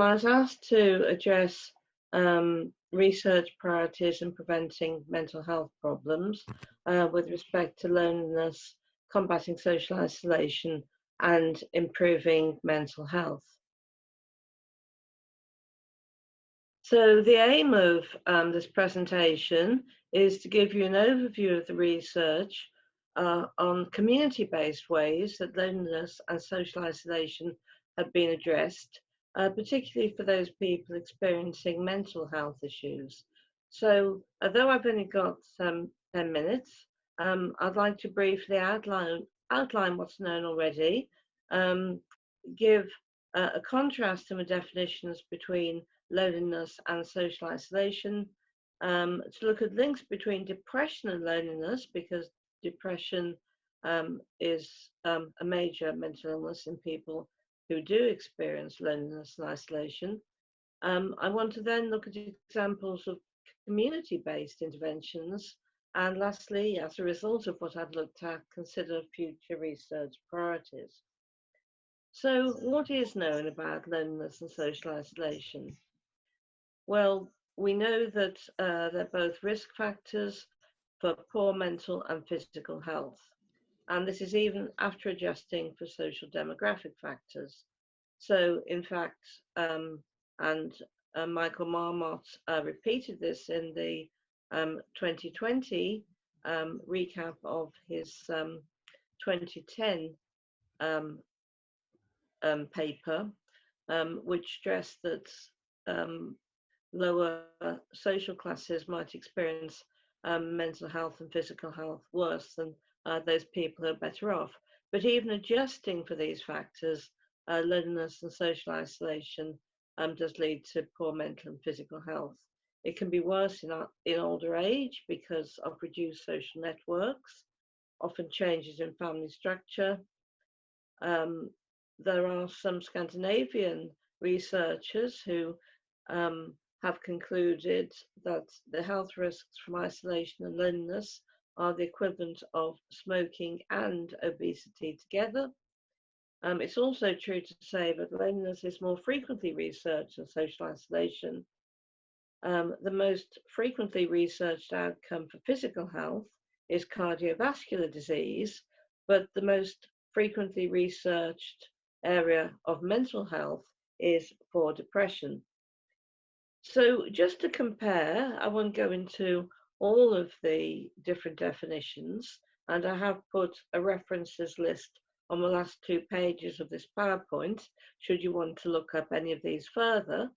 I was asked to address research priorities in preventing mental health problems with respect to loneliness, combating social isolation, and improving mental health. So the aim of this presentation is to give you an overview of the research on community-based ways that loneliness and social isolation have been addressed, particularly for those people experiencing mental health issues. So although I've only got 10 minutes, I'd like to briefly outline what's known already, give a contrast in the definitions between loneliness and social isolation, to look at links between depression and loneliness, because depression is a major mental illness in people who do experience loneliness and isolation. I want to then look at examples of community-based interventions, and lastly, as a result of what I've looked at, consider future research priorities. So what is known about loneliness and social isolation? Well, we know that they're both risk factors for poor mental and physical health. And this is even after adjusting for social demographic factors. So in fact, Michael Marmot repeated this in the 2020 recap of his 2010 paper, which stressed that lower social classes might experience mental health and physical health worse than those people who are better off. But even adjusting for these factors, loneliness and social isolation does lead to poor mental and physical health. It can be worse in older age because of reduced social networks, often changes in family structure. There are some Scandinavian researchers who have concluded that the health risks from isolation and loneliness are the equivalent of smoking and obesity together. It's also true to say that loneliness is more frequently researched than social isolation. The most frequently researched outcome for physical health is cardiovascular disease, but the most frequently researched area of mental health is for depression. So just to compare, I won't go into all of the different definitions, and I have put a references list on the last 2 pages of this PowerPoint, should you want to look up any of these further.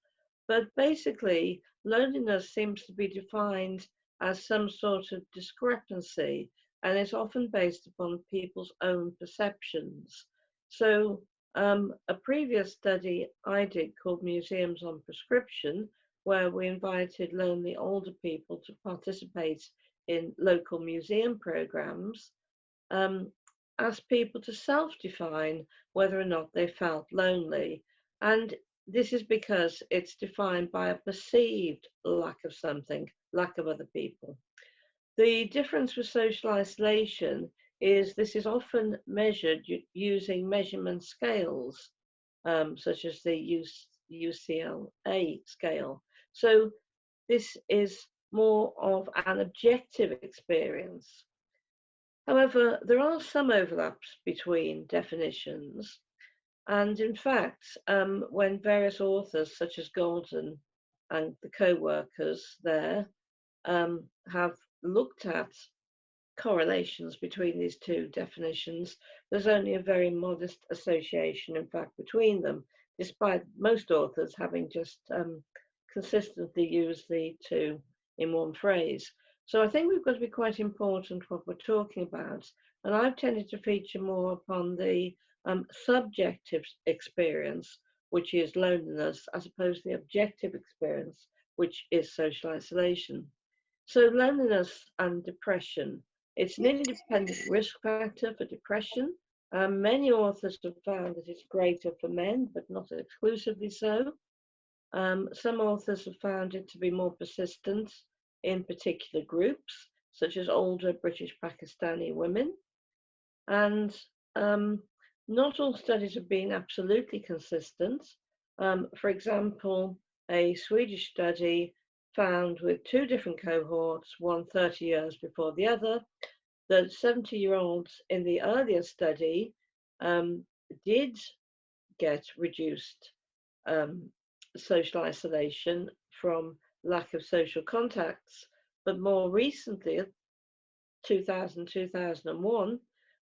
But basically, loneliness seems to be defined as some sort of discrepancy, and is often based upon people's own perceptions. So a previous study I did called Museums on Prescription, where we invited lonely older people to participate in local museum programs, asked people to self-define whether or not they felt lonely. And this is because it's defined by a perceived lack of something, lack of other people. The difference with social isolation is this is often measured using measurement scales, such as the UCL scale. So this is more of an objective experience. However, there are some overlaps between definitions. And in fact, when various authors such as Golden and the co-workers there have looked at correlations between these two definitions, there's only a very modest association, in fact, between them, despite most authors having just consistently used the two in one phrase. So I think we've got to be quite important what we're talking about, and I've tended to feature more upon the subjective experience, which is loneliness, as opposed to the objective experience, which is social isolation. So loneliness and depression, it's an independent risk factor for depression. Many authors have found that it's greater for men, but not exclusively so. Some authors have found it to be more persistent in particular groups, such as older British Pakistani women. And not all studies have been absolutely consistent. For example, a Swedish study found with two different cohorts, one 30 years before the other, that 70-year-olds in the earlier study did get reduced social isolation from lack of social contacts. But more recently, 2000, 2001,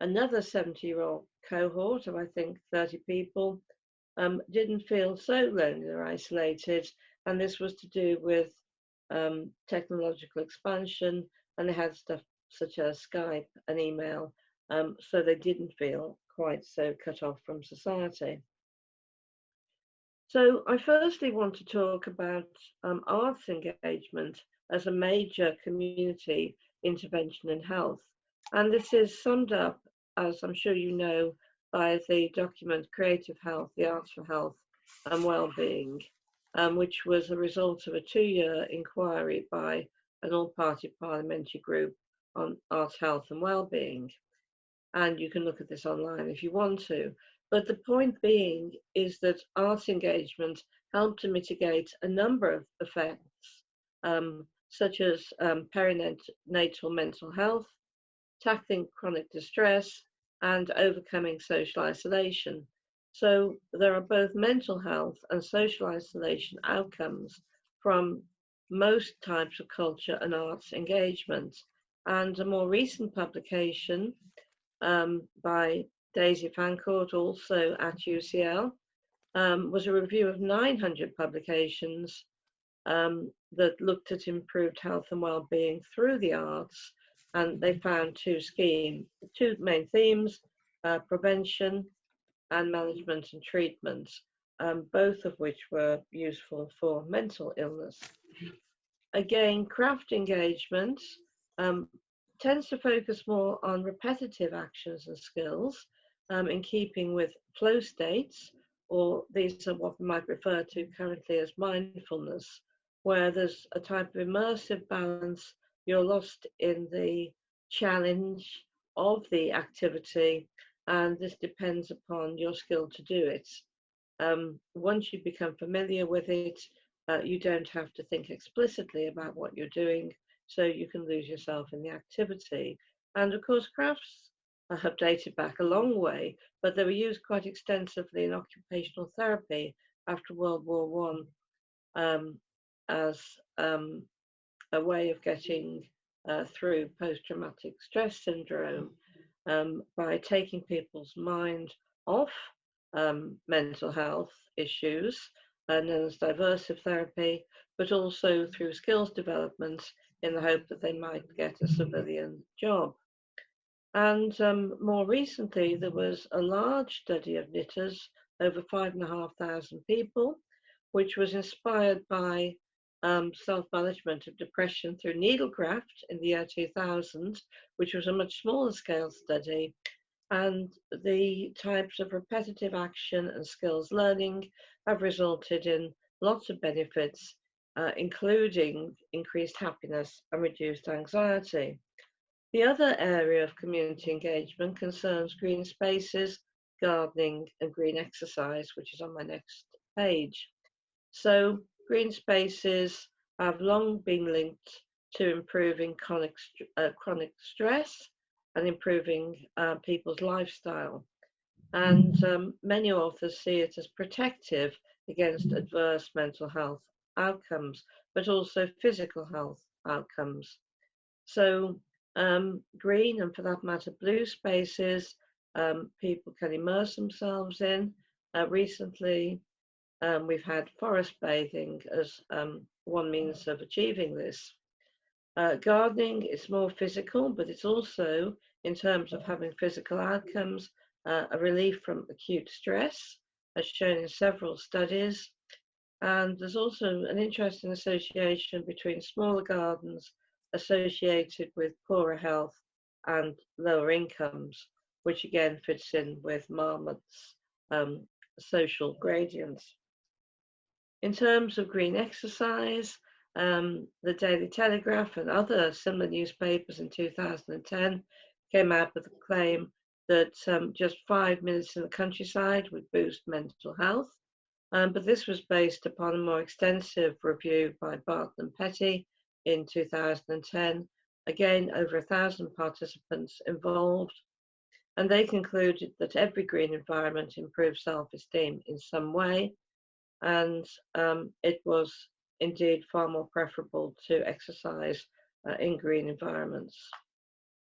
another 70-year-old cohort of, I think, 30 people didn't feel so lonely or isolated. And this was to do with technological expansion, and they had stuff such as Skype and email, so they didn't feel quite so cut off from society. So I firstly want to talk about arts engagement as a major community intervention in health. And this is summed up, as I'm sure you know, by the document Creative Health, the Arts for Health and Wellbeing, which was a result of a 2-year inquiry by an all-party parliamentary group on arts, health and wellbeing. And you can look at this online if you want to. But the point being is that arts engagement helped to mitigate a number of effects, such as perinatal mental health, tackling chronic distress, and overcoming social isolation. So there are both mental health and social isolation outcomes from most types of culture and arts engagement. And a more recent publication by Daisy Fancourt, also at UCL, was a review of 900 publications that looked at improved health and well-being through the arts, and they found two main themes: prevention and management and treatment, both of which were useful for mental illness. Again, craft engagement tends to focus more on repetitive actions and skills in keeping with flow states, or these are what we might refer to currently as mindfulness, where there's a type of immersive balance. You're lost in the challenge of the activity, and this depends upon your skill to do it. Once you become familiar with it, you don't have to think explicitly about what you're doing, so you can lose yourself in the activity. And of course, crafts have dated back a long way, but they were used quite extensively in occupational therapy after World War I as a way of getting through post-traumatic stress syndrome by taking people's mind off mental health issues, known as diversive therapy, but also through skills development in the hope that they might get a civilian job. And more recently, there was a large study of knitters, over 5,500 people, which was inspired by self-management of depression through needlecraft in the year 2000, which was a much smaller scale study. And the types of repetitive action and skills learning have resulted in lots of benefits, including increased happiness and reduced anxiety. The other area of community engagement concerns green spaces, gardening, and green exercise, which is on my next page. So green spaces have long been linked to improving chronic stress and improving people's lifestyle. And many authors see it as protective against adverse mental health outcomes, but also physical health outcomes. So green, and for that matter, blue spaces, people can immerse themselves in. Recently, we've had forest bathing as one means of achieving this. Gardening is more physical, but it's also, in terms of having physical outcomes, a relief from acute stress, as shown in several studies. And there's also an interesting association between smaller gardens associated with poorer health and lower incomes, which again fits in with Marmot's social gradients. In terms of green exercise, the Daily Telegraph and other similar newspapers in 2010 came out with a claim that just 5 minutes in the countryside would boost mental health. but this was based upon a more extensive review by Barton and Petty in 2010. Again, over 1,000 participants involved, and they concluded that every green environment improves self-esteem in some way, and it was indeed far more preferable to exercise in green environments.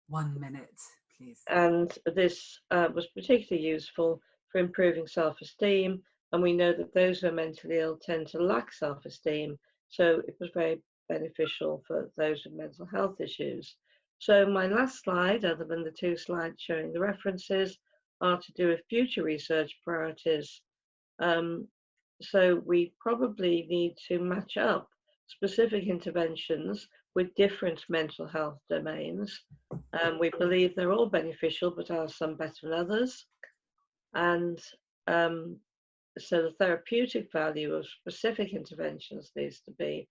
1 minute, please. And this was particularly useful for improving self-esteem, and we know that those who are mentally ill tend to lack self-esteem, so it was very beneficial for those with mental health issues. So my last slide, other than the 2 slides showing the references, are to do with future research priorities. So we probably need to match up specific interventions with different mental health domains. We believe they're all beneficial, but are some better than others. And so the therapeutic value of specific interventions needs to be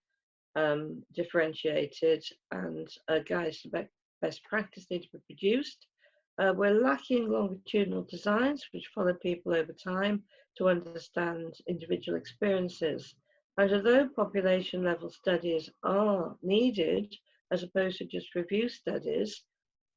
differentiated, and guides to best practice need to be produced. We're lacking longitudinal designs which follow people over time to understand individual experiences. And although population level studies are needed, as opposed to just review studies,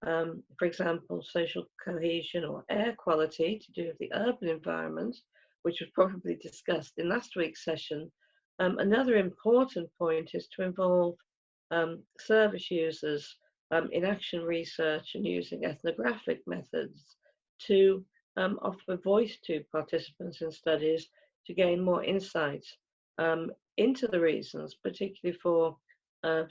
for example, social cohesion or air quality to do with the urban environment, which was probably discussed in last week's session, another important point is to involve service users in action research and using ethnographic methods to offer voice to participants in studies to gain more insight into the reasons, particularly for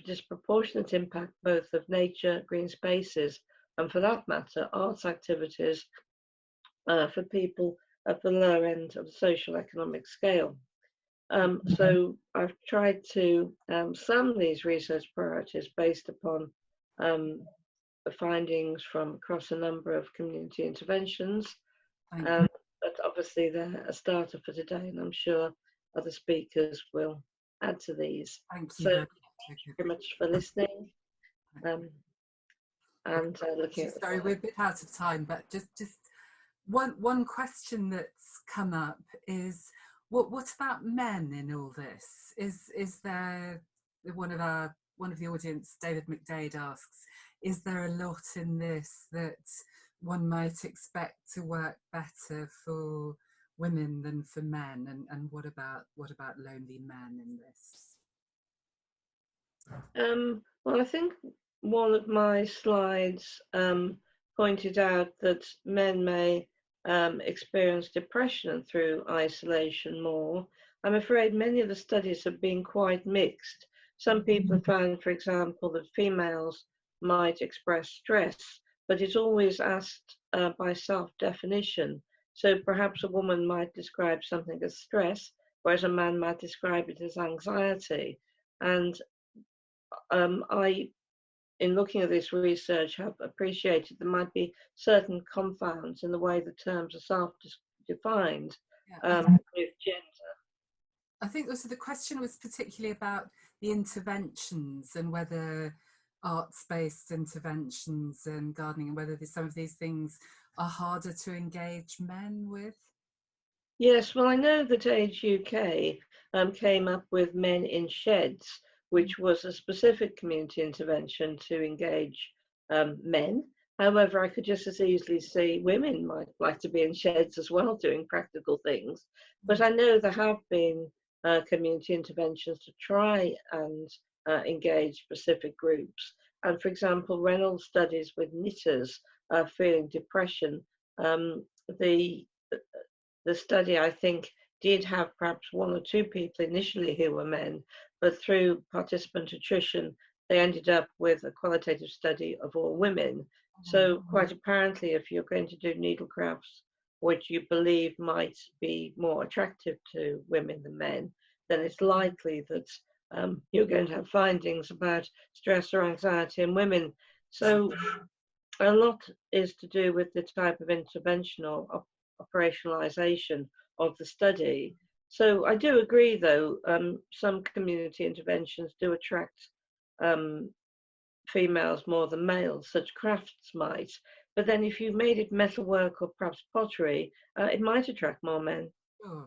disproportionate impact both of nature, green spaces, and for that matter, arts activities for people at the lower end of the social economic scale. So I've tried to sum these research priorities based upon the findings from across a number of community interventions. But obviously they're a starter for today, and I'm sure other speakers will add to these. Thank you very much for listening. And looking at sorry, we're a bit out of time, but just one question that's come up is, what about men in all this? Is there, one of the audience, David McDade, asks, is there a lot in this that one might expect to work better for women than for men, and what about lonely men in this? Well, I think one of my slides pointed out that men may experience depression through isolation more. I'm afraid many of the studies have been quite mixed. Some people have found, for example, that females might express stress, but it's always asked by self-definition. So perhaps a woman might describe something as stress, whereas a man might describe it as anxiety. And I, in looking at this research, have appreciated there might be certain confounds in the way the terms are self-defined with gender. I think also the question was particularly about the interventions and whether arts-based interventions and gardening, and whether some of these things are harder to engage men with. Yes, well, I know that Age UK came up with Men in Sheds, which was a specific community intervention to engage men. However, I could just as easily see women might like to be in sheds as well, doing practical things. But I know there have been community interventions to try and engage specific groups. And for example, Reynolds studies with knitters feeling depression. The study, I think, did have perhaps 1 or 2 people initially who were men, but through participant attrition, they ended up with a qualitative study of all women. So quite apparently, if you're going to do needlecrafts, which you believe might be more attractive to women than men, then it's likely that you're going to have findings about stress or anxiety in women. So a lot is to do with the type of intervention or operationalization of the study. So I do agree, though, some community interventions do attract females more than males, such crafts might. But then if you made it metalwork or perhaps pottery, it might attract more men.